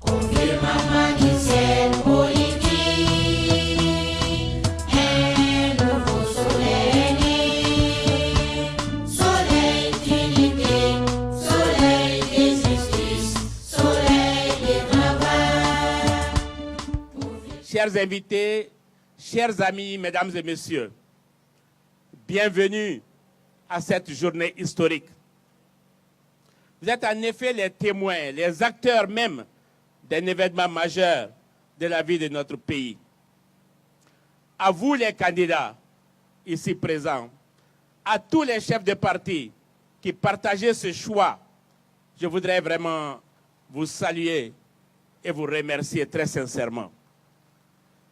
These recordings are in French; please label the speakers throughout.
Speaker 1: Firmament du ciel politique, un nouveau soleil né, soleil d'unité, soleil de justice, soleil de travail.
Speaker 2: Chers invités, chers amis, mesdames et messieurs, bienvenue à cette journée historique. Vous êtes en effet les témoins, les acteurs même d'un événement majeur de la vie de notre pays. À vous les candidats ici présents, à tous les chefs de parti qui partageaient ce choix, je voudrais vraiment vous saluer et vous remercier très sincèrement.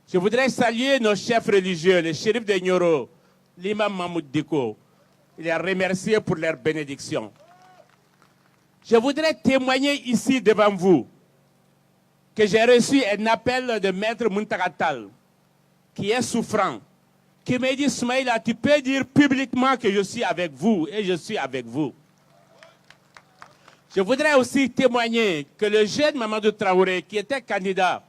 Speaker 2: Je voudrais saluer nos chefs religieux, le shérif de Nioro, l'imam Mahmoud Diko, et les remercier pour leur bénédiction. Je voudrais témoigner ici devant vous que j'ai reçu un appel de Maître Muntagatal, qui est souffrant, qui me dit, Soumaïla, tu peux dire publiquement que je suis avec vous, et je suis avec vous. Je voudrais aussi témoigner que le jeune Mamadou Traoré, qui était candidat,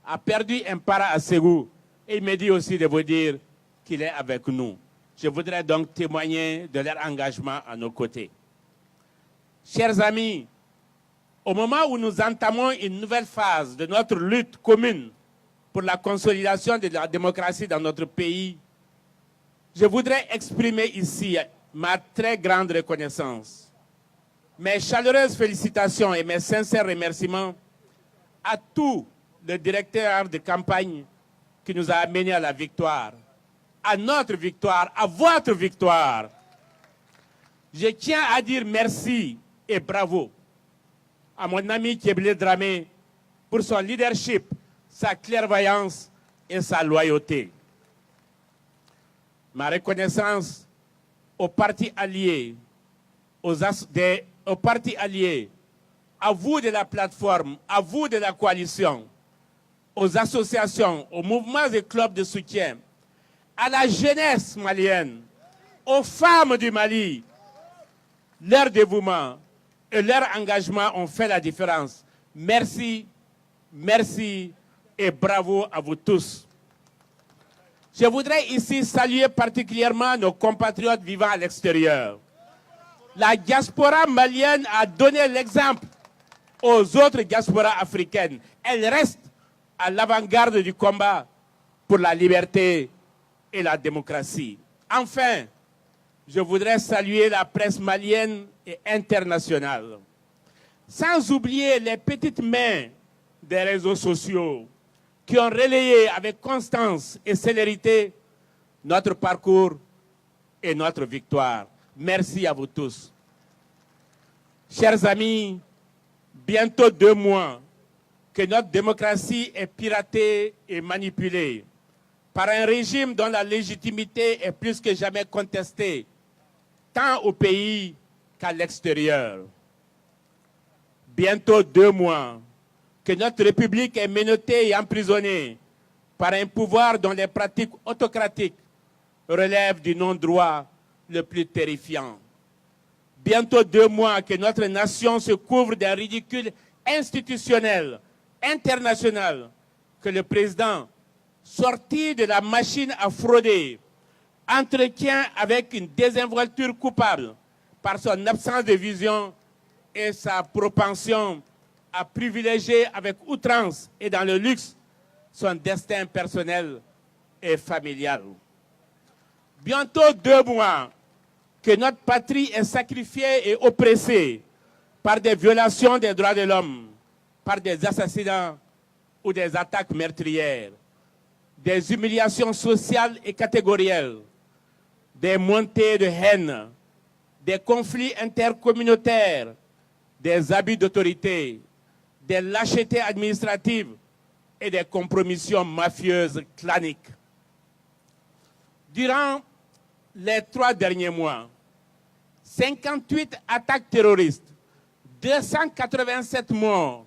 Speaker 2: a perdu un parent à Ségou, et il me dit aussi de vous dire qu'il est avec nous. Je voudrais donc témoigner de leur engagement à nos côtés. Chers amis, au moment où nous entamons une nouvelle phase de notre lutte commune pour la consolidation de la démocratie dans notre pays, je voudrais exprimer ici ma très grande reconnaissance, mes chaleureuses félicitations et mes sincères remerciements à tout le directeur de campagne qui nous a amenés à la victoire, à notre victoire, à votre victoire. Je tiens à dire merci et bravo à mon ami Kéblé Dramé pour son leadership, sa clairvoyance et sa loyauté. Ma reconnaissance aux partis alliés, aux partis alliés, à vous de la plateforme, à vous de la coalition, aux associations, aux mouvements et clubs de soutien, à la jeunesse malienne, aux femmes du Mali. Leur dévouement et leur engagement ont fait la différence. Merci, merci et bravo à vous tous. Je voudrais ici saluer particulièrement nos compatriotes vivant à l'extérieur. La diaspora malienne a donné l'exemple aux autres diasporas africaines. Elle reste à l'avant-garde du combat pour la liberté et la démocratie. Enfin, je voudrais saluer la presse malienne et internationale. Sans oublier les petites mains des réseaux sociaux qui ont relayé avec constance et célérité notre parcours et notre victoire. Merci à vous tous. Chers amis, bientôt 2 mois que notre démocratie est piratée et manipulée par un régime dont la légitimité est plus que jamais contestée, tant au pays qu'à l'extérieur. Bientôt 2 mois que notre République est menottée et emprisonnée par un pouvoir dont les pratiques autocratiques relèvent du non-droit le plus terrifiant. Bientôt 2 mois que notre nation se couvre d'un ridicule institutionnel, international, que le président, sorti de la machine à frauder, entretient avec une désinvolture coupable par son absence de vision et sa propension à privilégier avec outrance et dans le luxe son destin personnel et familial. Bientôt 2 mois que notre patrie est sacrifiée et oppressée par des violations des droits de l'homme, par des assassinats ou des attaques meurtrières, des humiliations sociales et catégorielles, des montées de haine, des conflits intercommunautaires, des abus d'autorité, des lâchetés administratives et des compromissions mafieuses claniques. Durant les 3 derniers mois, 58 attaques terroristes, 287 morts,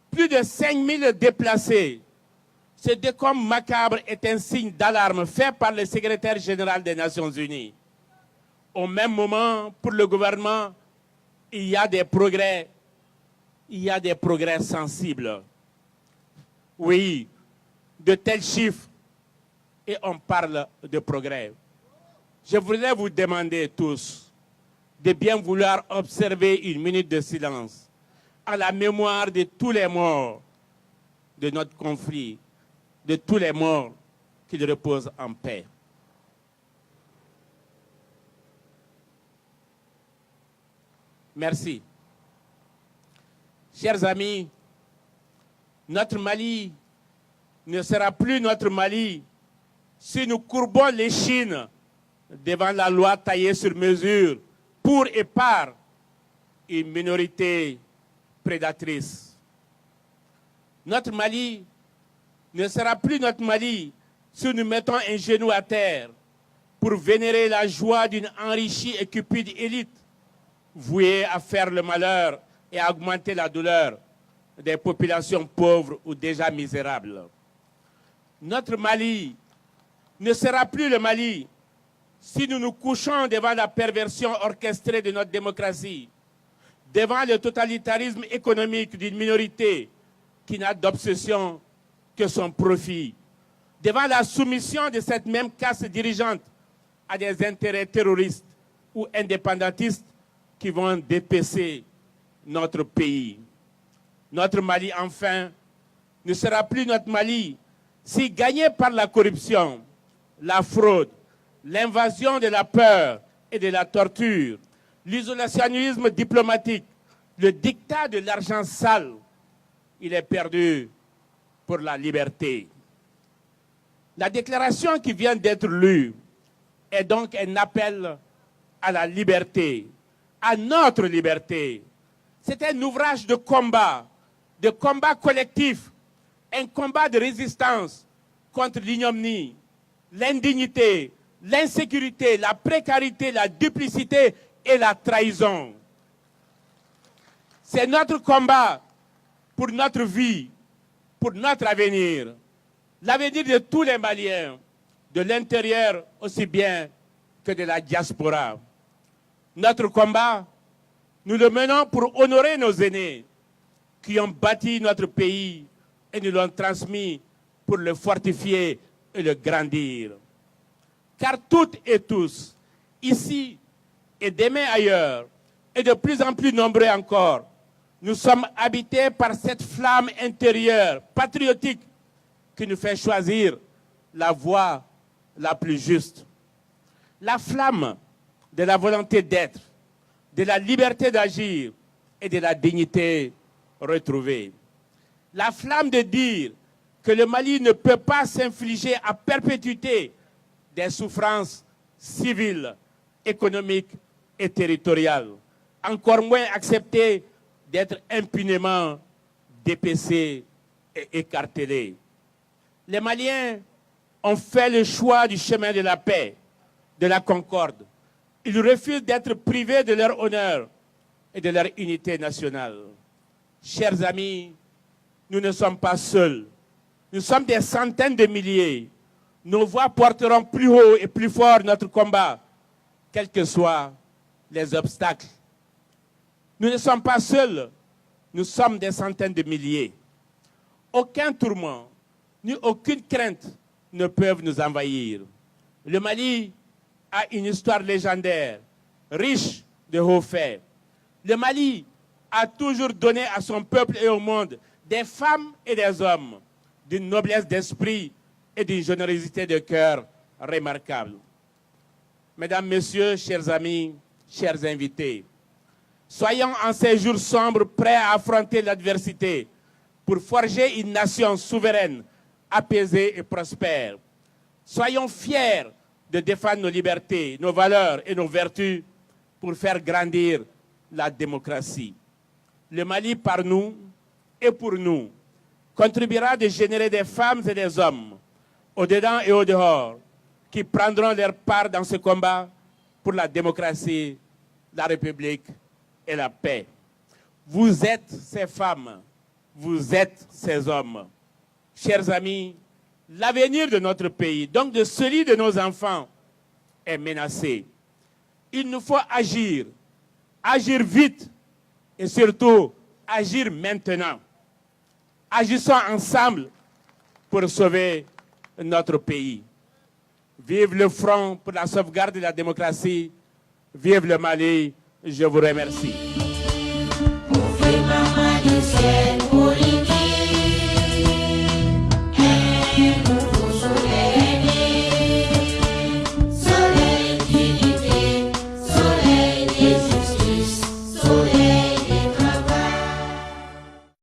Speaker 2: plus de 5000 déplacés. Ce décompte macabre est un signe d'alarme fait par le secrétaire général des Nations Unies. Au même moment, pour le gouvernement, il y a des progrès sensibles. Oui, de tels chiffres et on parle de progrès. Je voudrais vous demander tous de bien vouloir observer une minute de silence à la mémoire de tous les morts de notre conflit, de tous les morts qu'ils reposent en paix. Merci. Chers amis, notre Mali ne sera plus notre Mali si nous courbons l'échine devant la loi taillée sur mesure pour et par une minorité prédatrice. Notre Mali ne sera plus notre Mali si nous mettons un genou à terre pour vénérer la joie d'une enrichie et cupide élite vouée à faire le malheur et à augmenter la douleur des populations pauvres ou déjà misérables. Notre Mali ne sera plus le Mali si nous nous couchons devant la perversion orchestrée de notre démocratie, devant le totalitarisme économique d'une minorité qui n'a d'obsession que son profit, devant la soumission de cette même caste dirigeante à des intérêts terroristes ou indépendantistes qui vont dépecer notre pays. Notre Mali, enfin, ne sera plus notre Mali si, gagné par la corruption, la fraude, l'invasion de la peur et de la torture, l'isolationnisme diplomatique, le dictat de l'argent sale, il est perdu pour la liberté. La déclaration qui vient d'être lue est donc un appel à la liberté, à notre liberté. C'est un ouvrage de combat collectif, un combat de résistance contre l'ignominie, l'indignité, l'insécurité, la précarité, la duplicité et la trahison. C'est notre combat pour notre vie, pour notre avenir, l'avenir de tous les Maliens, de l'intérieur aussi bien que de la diaspora. Notre combat, nous le menons pour honorer nos aînés qui ont bâti notre pays et nous l'ont transmis pour le fortifier et le grandir. Car toutes et tous, ici et demain ailleurs, et de plus en plus nombreux encore, nous sommes habités par cette flamme intérieure, patriotique, qui nous fait choisir la voie la plus juste. La flamme de la volonté d'être, de la liberté d'agir et de la dignité retrouvée. La flamme de dire que le Mali ne peut pas s'infliger à perpétuité des souffrances civiles, économiques et territoriales, encore moins accepter d'être impunément dépecés et écartelés. Les Maliens ont fait le choix du chemin de la paix, de la concorde. Ils refusent d'être privés de leur honneur et de leur unité nationale. Chers amis, nous ne sommes pas seuls. Nous sommes des centaines de milliers. Nos voix porteront plus haut et plus fort notre combat, quels que soient les obstacles. Nous ne sommes pas seuls. Nous sommes des centaines de milliers. Aucun tourment, ni aucune crainte ne peuvent nous envahir. Le Mali a une histoire légendaire, riche de hauts faits. Le Mali a toujours donné à son peuple et au monde des femmes et des hommes d'une noblesse d'esprit et d'une générosité de cœur remarquable. Mesdames, Messieurs, chers amis, chers invités, soyons en ces jours sombres prêts à affronter l'adversité pour forger une nation souveraine, apaisée et prospère. Soyons fiers de défendre nos libertés, nos valeurs et nos vertus pour faire grandir la démocratie. Le Mali, par nous et pour nous, contribuera de générer des femmes et des hommes, au-dedans et au-dehors, qui prendront leur part dans ce combat pour la démocratie, la République et la paix. Vous êtes ces femmes, vous êtes ces hommes. Chers amis, l'avenir de notre pays, donc de celui de nos enfants, est menacé. Il nous faut agir, agir vite et surtout agir maintenant. Agissons ensemble pour sauver notre pays. Vive le Front pour la sauvegarde de la démocratie. Vive le Mali. Je vous remercie.